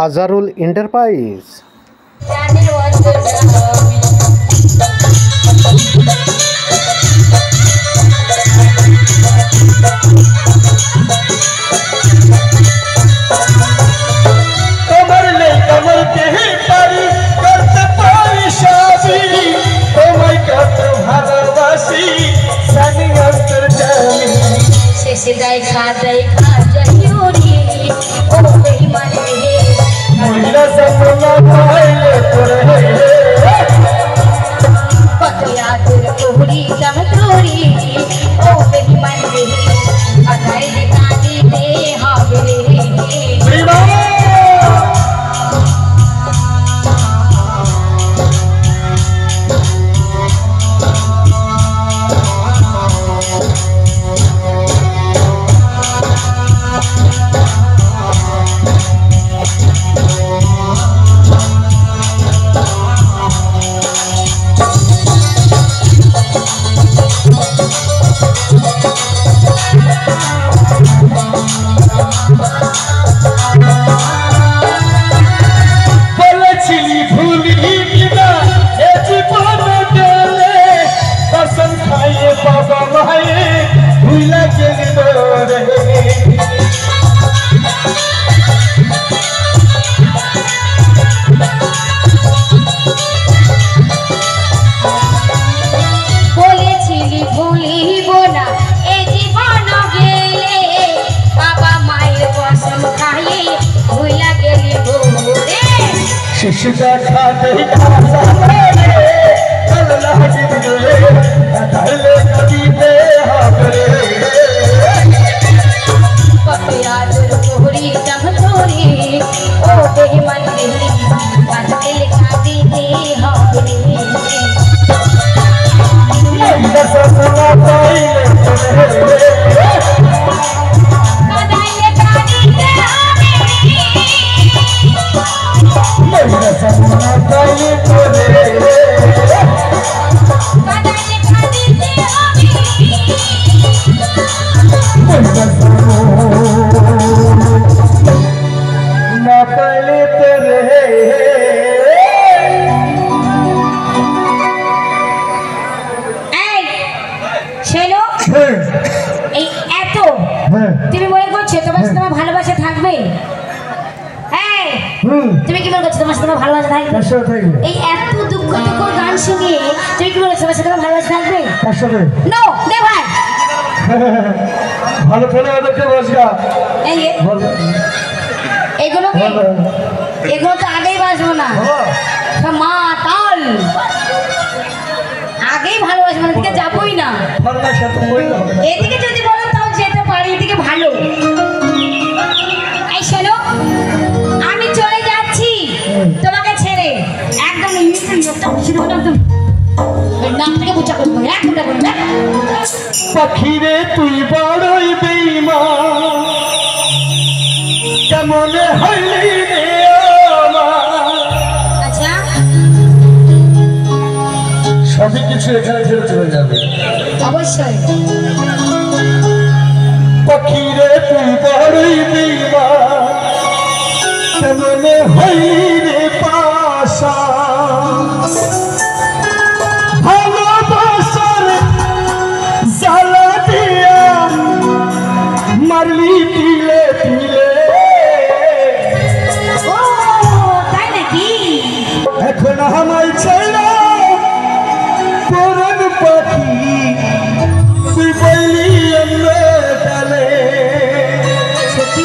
Azharul enterprise. দেখা দেখা জয়ুরি ও বেঈমানে মহিলা সপনা পাইলে পড়ে কত আদর কোহরি চমত্রি ও বেঈমানে আধাই দেখা দিতে হবে शिशुका खाते अल्लाह जिंदे अल्लाह कदीते हाबरे पपियाद कोहरी चमचोरी ओ बेईमान रे अदल खाती दे हाबरे मैं सपना पाइले তুমি মনে করছো তোমার সাথে আমার ভালোবাসা থাকবে? তুমি কি মনে করছো তোমার সাথে আমার ভালোবাসা থাকবে? এই এত দুঃখ দুঃখ গান শুনিয়ে তুমি কি মনে করছো তোমার সাথে আমার ভালোবাসা থাকবে? No never. ভালো করে ওদেরকে বসা এগুলো তো আগেই বাসবো না মা তাল আগেই ভালোবাসবো না, এদিকে যাবোই না। এদিকে যদি বলো তাও যেতে পারি, এদিকে ভালো। এই শোনো, আমি চলে যাচ্ছি তোমাকে ছেড়ে। একদম নাম থেকে বুঝা করবো পাখি রে তুই বড়ই বেঈমান কেমন হইলি রে আচ্ছা সবই কিছু এখানে ছেড়ে চলে যাবে অবশ্যই। পাখি রে তুই বড়ই বেঈমান কেমন হইলি রে পাশা ভালোবাসার জ্বালা দিয়া মারলি তিলে তিলে ও তাই নাকি? এখন আমায় ছেড়ে পরন পাখি তুই বললি অন্য ডালে সত্যি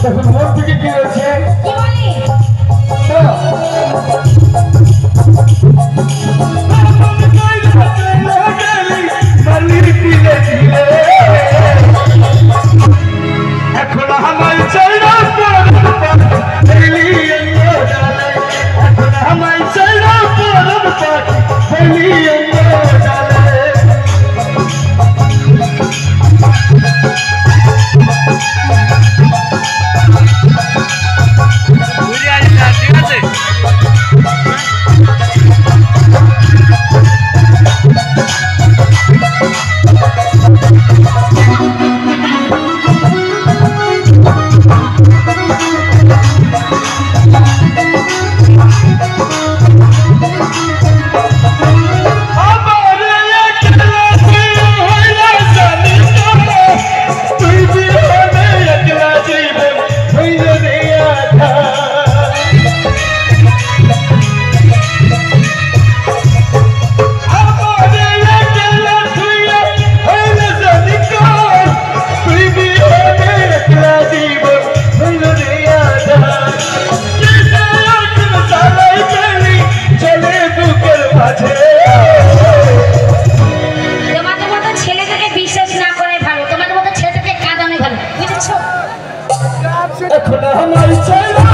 এখন মন থেকে কি হয়েছে কি বলি এখন আমায় চাই না এখন আমায় চাই না এখন আমায় চাই না এখন আমায় চাই না